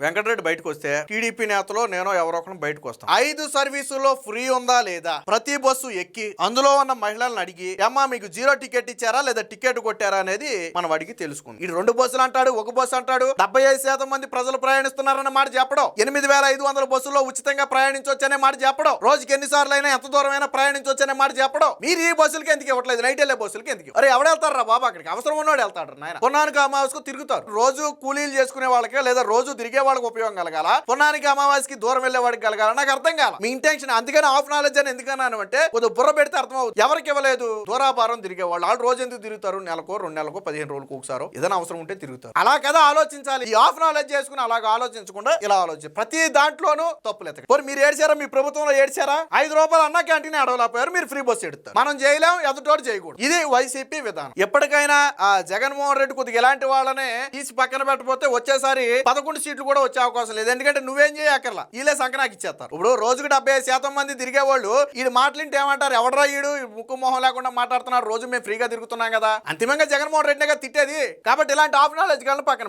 వెంకటరెడ్డి బయటకు వస్తే టీడీపీ నేతలో నేను ఎవరో ఒకరు బయటకు వస్తాం. 5 సర్వీసుల్లో ఫ్రీ ఉందా లేదా, ప్రతి బస్సు ఎక్కి అందులో ఉన్న మహిళలను అడిగి అమ్మా మీకు 0 టికెట్ ఇచ్చారా లేదా టికెట్ కొట్టారా అనేది మనం అడిగి తెలుసుకుంది. ఈ 2 బస్సులు అంటాడు, ఒక బస్సు అంటాడు. 75% మంది ప్రజలు ప్రయాణిస్తున్నారన్న మాట చెప్పడం, 8500 బస్సుల్లో ఉచితంగా ప్రయాణించొచ్చనే మాట చెప్పడం, రోజుకి ఎన్నిసార్లు అయినా ఎంత దూరం అయినా ప్రయాణించొచ్చనే మాట చెప్పడం. మీరు ఈ బస్సులకి ఎందుకు ఇవ్వట్లేదు, నైట్ వెళ్ళే బస్సులకి ఎందుకు? అరే ఎవడు వెళ్తారా బాబా అక్కడికి? అవసరం ఉన్నవాడు వెళ్తాడు నాయన. పున్నానికి అమావాస్యకు తిరుగుతారు. రోజు కూలీలు చేసుకునే వాళ్ళకి లేదా రోజు తిరిగే వాళ్ళకి ఉపయోగం కలగాల, పున్నానికి అమావాస్యకి దూరం వెళ్లే వాడికి కలగాల? నాకు అర్థం కాల మీ ఇంటెన్షన్. అందుకని ఆఫ్ నాలెడ్జ్ అని ఎందుకన్నాను అంటే కొద్దిగా బుర్ర పెడితే అర్థం అవుతుంది. ఎవరికి ఇవ్వలేదు? దూరాభారం తిరిగే వాళ్ళు. వాళ్ళు రోజు ఎందుకు తిరుగుతారు? నెలకో 2 నెలలకో 15 రోజులకు ఒకసారి ఏదైనా అవసరం ఉంటే తిరుగుతారు. అలా కదా ఆలోచించాలి. ఈ ఆఫ్ నాలెడ్జ్ చేసుకుని అలాగా ఆలోచించకుండా ఇలా ఆలోచించారు. ప్రతి దాంట్లోనూ తప్పులు ఎత్తకండి. మీరు ఏడ్చారా? మీ ప్రభుత్వంలో ఏడ్చారా? 5 రూపాయలు అన్నా క్యాంటీన్ అడవలేకపోయారు, మీరు ఫ్రీ బస్ ఎడతారు. మనం చేయలేం, ఎదుటోడు చేయకూడదు. ఇది వైసీపీ విధానం. ఎప్పటికైనా ఆ జగన్మోహన్ రెడ్డి కొద్దిగా ఇలాంటి వాళ్ళనే తీసి పక్కన పెట్టకపోతే వచ్చేసారి 11 సీట్లు కూడా వచ్చే అవకాశం లేదు. ఎందుకంటే నువ్వేం చేయక్కర్లా, వీళ్ళే సంకనాకి ఇచ్చేస్తారు. ఇప్పుడు రోజుకి 75% మంది తిరిగే వాళ్ళు ఈ మాటలింటే ఏమంటారు? ఎవడరా ఈడు ముక్కు మొహం లేకుండా మాట్లాడుతున్నారు, రోజు మేము ఫ్రీగా తిరుగుతున్నాం కదా. అంతిమంగా జగన్మోహన్ రెడ్డిగా తిట్టేది. కాబట్టి ఇలాంటి ఆఫ్ నాలెడ్జ్ పక్కన